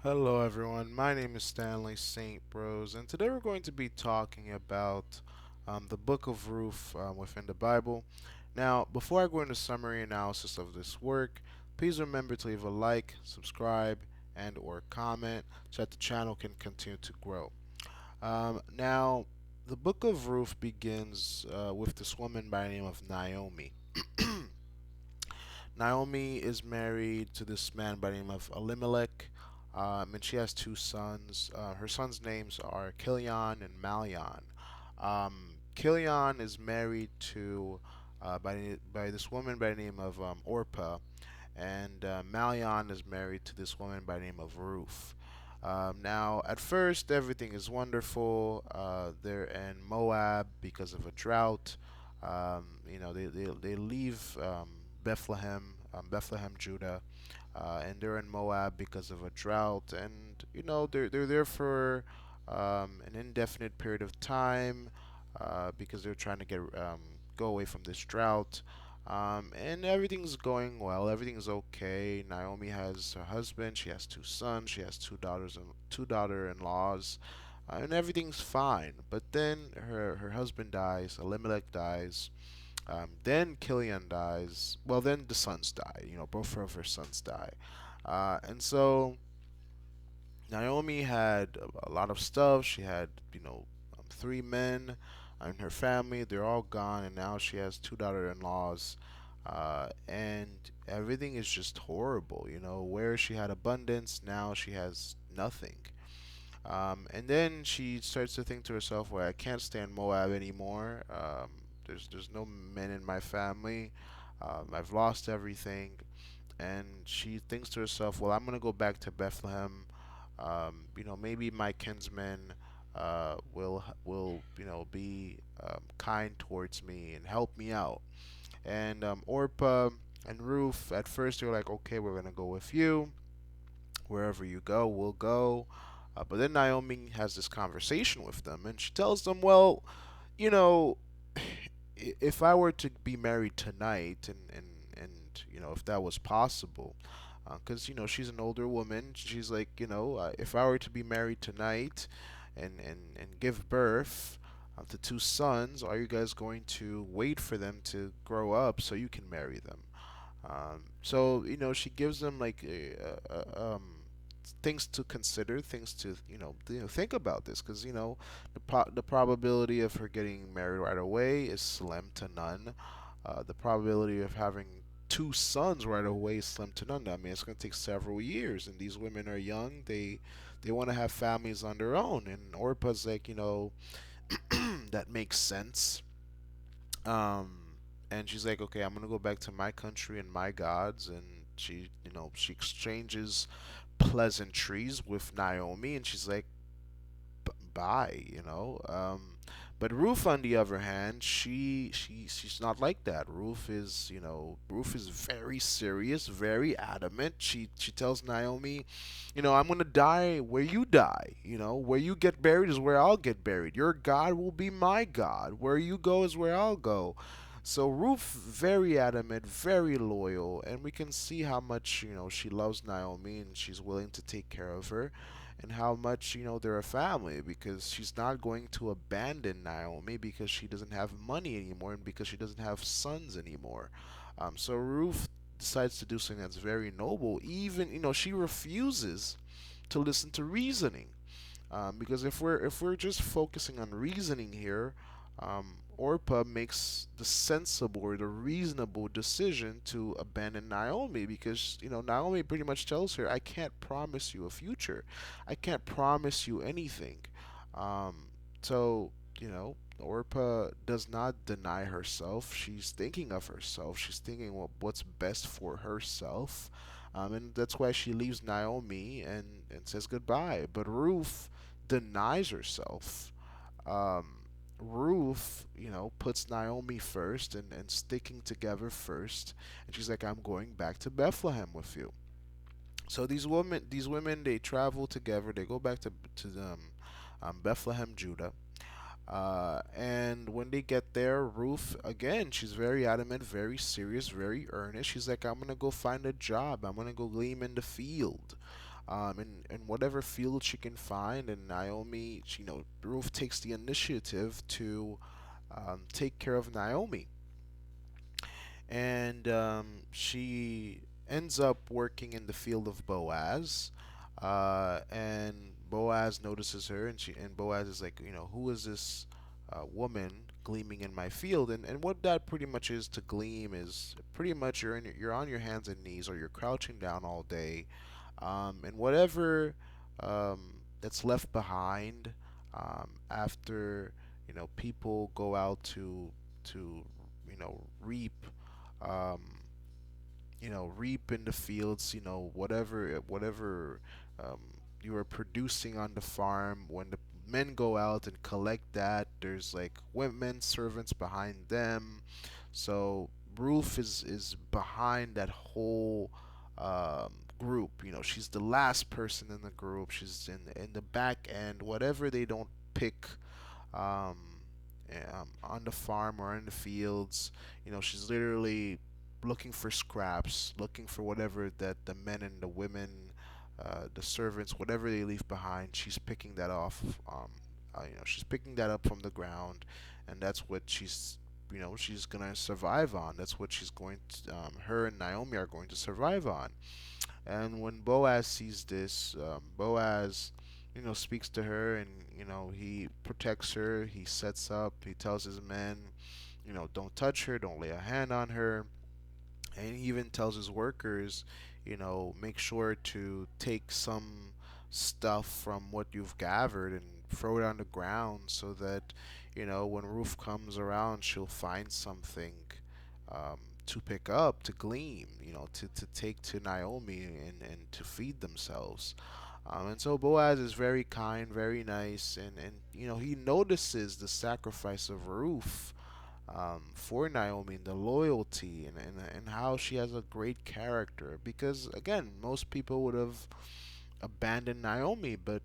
Hello, everyone. My name is Stanley St. Bros, and today we're going to be talking about the book of Ruth within the Bible. Now, before I go into summary analysis of this work, please remember to leave a like, subscribe, and/or comment so that the channel can continue to grow. Now, the book of Ruth begins with this woman by the name of Naomi. Naomi is married to this man by the name of Elimelech, and she has two sons. Her sons' names are Kilion and Malion. Kilion is married to by this woman by the name of Orpah, and Malion is married to this woman by the name of Ruth. Now, at first, everything is wonderful. They're in Moab because of a drought. They leave Bethlehem, Judah, and they're in Moab because of a drought. And they're there for an indefinite period of time because they're trying to go away from this drought. And everything's going well. Everything's okay. Naomi has her husband. She has two sons. She has two daughter-in-laws, and everything's fine. But then her husband dies. Elimelech dies. Then Killian dies. Well, then the sons die. Both of her sons die. And so Naomi had a lot of stuff. She had, three men in her family. They're all gone, and now she has two daughter-in-laws. And everything is just horrible. Where she had abundance, now she has nothing. And then she starts to think to herself, "Well, I can't stand Moab anymore. There's no men in my family. I've lost everything." And she thinks to herself, "Well, I'm gonna go back to Bethlehem. Maybe my kinsmen will be kind towards me and help me out." And Orpah and Ruth, at first they were like, "Okay, we're gonna go with you. Wherever you go, we'll go." But then Naomi has this conversation with them, and she tells them, "Well, you know, if I were to be married tonight, and if that was possible, because she's an older woman, she's like, if I were to be married tonight, and give birth to two sons, are you guys going to wait for them to grow up so you can marry them?" So she gives them like things to consider, things to think about this, because the probability of her getting married right away is slim to none. The probability of having two sons right away is slim to none. I mean, it's going to take several years, and these women are young. They want to have families on their own, and Orpah's like, that makes sense. Um, and she's like, "Okay, I'm gonna go back to my country and my gods." And she exchanges pleasantries with Naomi, and she's like, Bye." But Ruth, on the other hand, she's not like that. Ruth is very serious, very adamant. She tells Naomi, "I'm gonna die where you die. Where you get buried is where I'll get buried. Your God will be my God. Where you go is where I'll go." So Ruth, very adamant, very loyal, and we can see how much she loves Naomi, and she's willing to take care of her, and how much they're a family, because she's not going to abandon Naomi because she doesn't have money anymore and because she doesn't have sons anymore. So Ruth decides to do something that's very noble. Even she refuses to listen to reasoning, because if we're just focusing on reasoning here, Orpah makes the sensible or the reasonable decision to abandon Naomi, because Naomi pretty much tells her, "I can't promise you a future, I can't promise you anything." So Orpah does not deny herself. She's thinking of herself. She's thinking what's best for herself. And that's why she leaves Naomi and says goodbye. But Ruth denies herself. Um, Ruth, puts Naomi first, and sticking together first. And she's like, "I'm going back to Bethlehem with you." So these women, they travel together. They go back to Bethlehem, Judah. And when they get there, Ruth, again, she's very adamant, very serious, very earnest. She's like, "I'm gonna go find a job. I'm gonna go glean in the field." in whatever field she can find. And Naomi, Ruth takes the initiative to take care of Naomi, and she ends up working in the field of Boaz. And Boaz notices her, and Boaz is like, who is this woman gleaming in my field? And what that pretty much is, to gleam, is pretty much you're on your hands and knees, or you're crouching down all day, and whatever that's left behind after people go out to reap, um, reap in the fields, whatever um, you are producing on the farm. When the men go out and collect that, there's like women servants behind them. So Ruth is behind that whole group. She's the last person in the group. She's in the back end. Whatever they don't pick um, on the farm or in the fields. She's literally looking for scraps, looking for whatever that the men and the women, the servants, whatever they leave behind. She's picking that off. She's picking that up from the ground, and that's what she's gonna survive on. That's what she's going to, her and Naomi are going to survive on. And when Boaz sees this, Boaz, speaks to her, and he protects her. He sets up. He tells his men, don't touch her, don't lay a hand on her, and he even tells his workers, make sure to take some stuff from what you've gathered and throw it on the ground, so that when Ruth comes around, she'll find something to pick up, to glean, to take to Naomi, and to feed themselves. And so Boaz is very kind, very nice, and he notices the sacrifice of Ruth for Naomi, and the loyalty, and how she has a great character. Because again, most people would have abandoned Naomi, but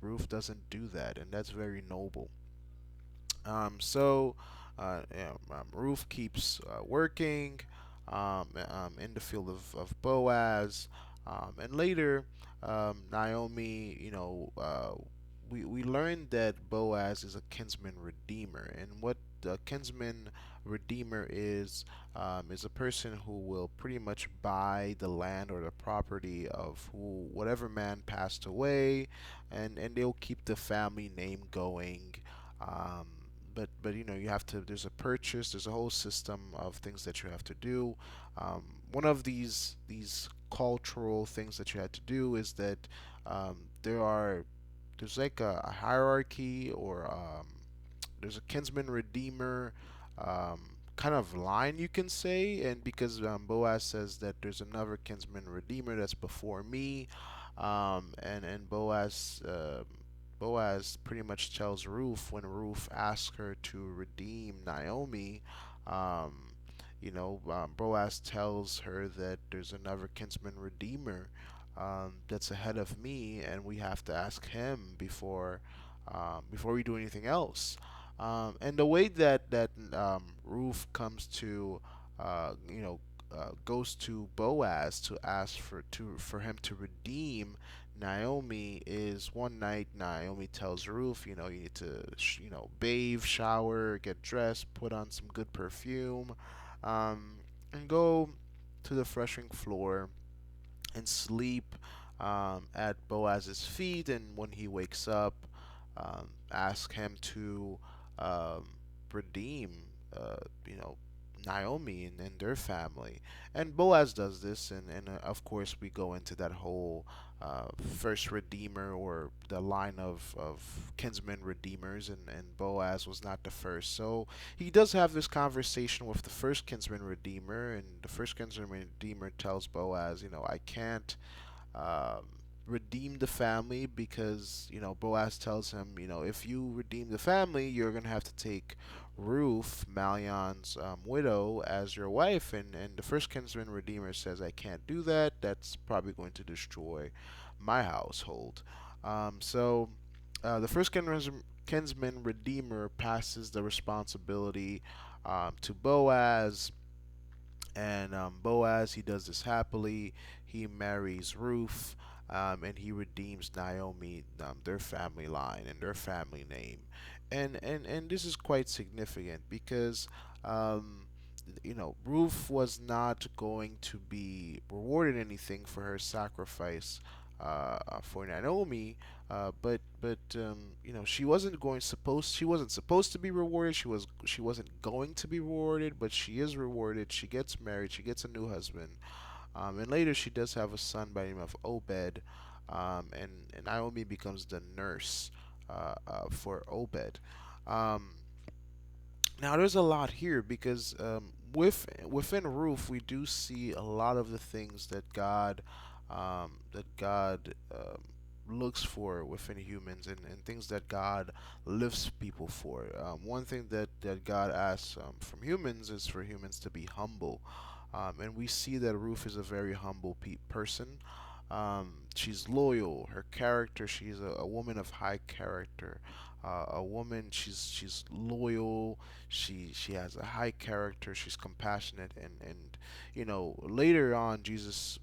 Ruth doesn't do that, and that's very noble. Ruth keeps working in the field of Boaz, and later, Naomi, we learned that Boaz is a kinsman redeemer, and what the kinsman redeemer is a person who will pretty much buy the land or the property of whatever man passed away, and they'll keep the family name going. Um, but you have to. There's a purchase. There's a whole system of things that you have to do. One of these cultural things that you had to do is that um, there are there's like a hierarchy, or there's a kinsman redeemer kind of line, you can say. And because Boaz says that there's another kinsman redeemer that's before me, and Boaz pretty much tells Ruth, when Ruth asks her to redeem Naomi, Boaz tells her that there's another kinsman redeemer that's ahead of me, and we have to ask him before we do anything else. And the way that Ruth comes to, goes to Boaz to ask for him to redeem Naomi, is one night Naomi tells Ruth, you need to, bathe, shower, get dressed, put on some good perfume, um, and go to the threshing floor and sleep at Boaz's feet. And when he wakes up, ask him to um, redeem, uh, you know, Naomi and their family. And Boaz does this, and of course we go into that whole first redeemer, or the line of kinsman redeemers, and Boaz was not the first. So he does have this conversation with the first kinsman redeemer, and the first kinsman redeemer tells Boaz, I can't um, redeem the family, because Boaz tells him, if you redeem the family, you're gonna have to take Ruth, Malion's widow, as your wife. And the first kinsman redeemer says, I can't do that. That's probably going to destroy my household. The first kinsman redeemer passes the responsibility to Boaz, And Boaz, he does this happily. He marries Ruth, and he redeems Naomi, their family line and their family name. And this is quite significant because, um, Ruth was not going to be rewarded anything for her sacrifice for Naomi, but she wasn't supposed to be rewarded. She wasn't going to be rewarded, but she is rewarded. She gets married. She gets a new husband, and later she does have a son by the name of Obed, and Naomi becomes the nurse for Obed. Um, Now there's a lot here because within Ruth we do see a lot of the things that God looks for within humans, and things that God lifts people for. One thing that God asks from humans is for humans to be humble, and we see that Ruth is a very humble person. She's loyal. Her character, she's a woman of high character. A woman, she's loyal. She has a high character. She's compassionate, and later on, Jesus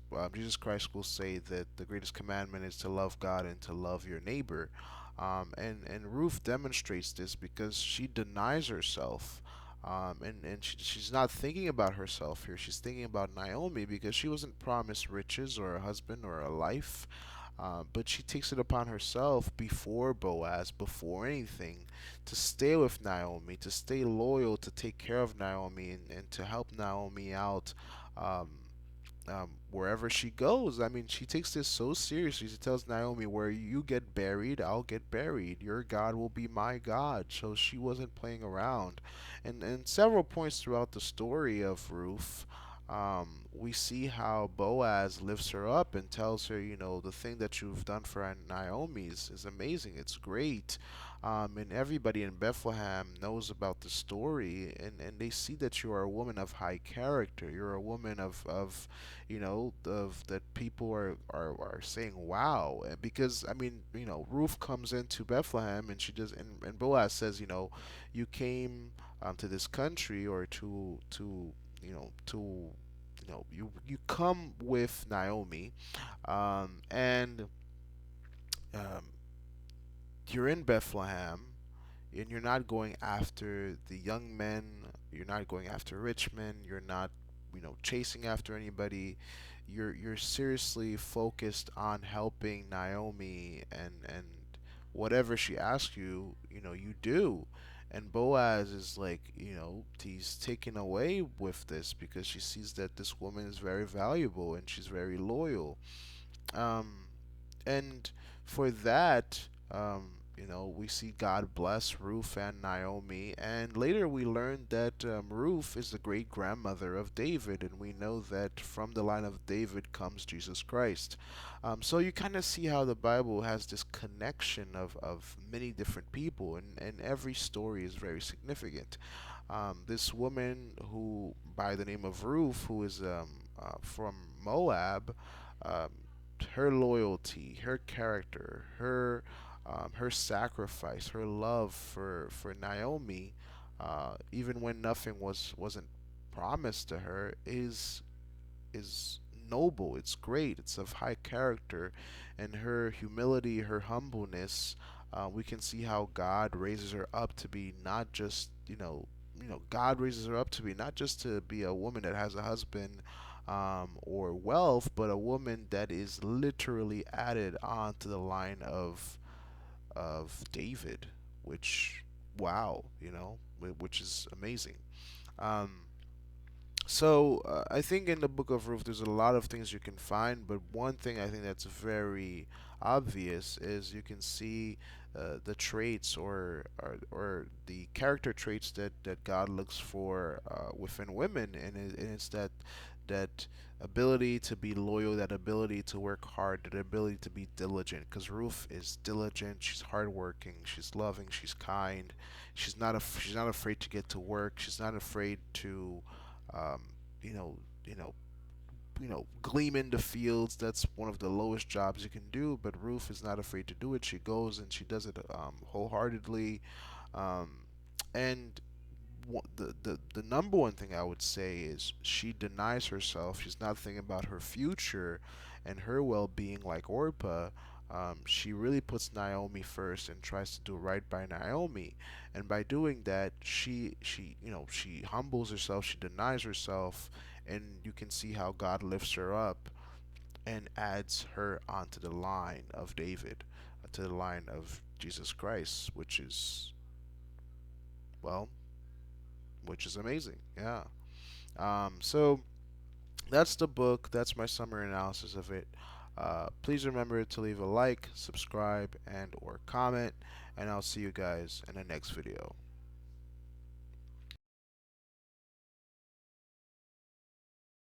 Christ will say that the greatest commandment is to love God and to love your neighbor. And Ruth demonstrates this because she denies herself. And she's not thinking about herself here. She's thinking about Naomi because she wasn't promised riches or a husband or a life. But she takes it upon herself before Boaz, before anything, to stay with Naomi, to stay loyal, to take care of Naomi, and to help Naomi out um, wherever she goes. I mean, she takes this so seriously. She tells Naomi, "Where you get buried, I'll get buried. Your God will be my God." So she wasn't playing around. And several points throughout the story of Ruth, we see how Boaz lifts her up and tells her, the thing that you've done for Naomi is amazing. It's great. And everybody in Bethlehem knows about the story, and they see that you are a woman of high character. You're a woman of of that people are saying wow. Because I mean, Ruth comes into Bethlehem, and she does, and Boaz says, you came to this country, or you come with Naomi, and um, you're in Bethlehem, and you're not going after the young men. You're not going after rich men. You're not, chasing after anybody. You're seriously focused on helping Naomi, and whatever she asks you, you do. And Boaz is like, he's taken away with this because she sees that this woman is very valuable and she's very loyal. Um, and for that, we see God bless Ruth and Naomi. And later we learn that Ruth is the great grandmother of David, and we know that from the line of David comes Jesus Christ. So you kind of see how the Bible has this connection of many different people, and every story is very significant. This woman who, by the name of Ruth, who is from Moab, um, her loyalty, her character, her sacrifice, her love for Naomi, even when nothing wasn't promised to her, is noble. It's great. It's of high character, and her humility, her humbleness. We can see how God raises her up to be not just God raises her up to be not just to be a woman that has a husband or wealth, but a woman that is literally added on to the line of David, which wow, which is amazing. Um, so I think in the book of Ruth, there's a lot of things you can find, but one thing I think that's very obvious is you can see the traits or the character traits that God looks for within women, and it's that ability to be loyal, that ability to work hard, that ability to be diligent. Because Ruth is diligent, she's hardworking, she's loving, she's kind, she's not afraid to get to work, she's not afraid to um, you know, you know, gleam in the fields. That's one of the lowest jobs you can do. But Ruth is not afraid to do it. She goes and she does it wholeheartedly. Um, and the number one thing I would say is she denies herself. She's not thinking about her future and her well-being like Orpah. She really puts Naomi first and tries to do right by Naomi, and by doing that, she humbles herself. She denies herself, and you can see how God lifts her up and adds her onto the line of David, to the line of Jesus Christ, well, which is amazing. Yeah. So that's the book. That's my summary analysis of it. Please remember to leave a like, subscribe, and or comment, and I'll see you guys in the next video.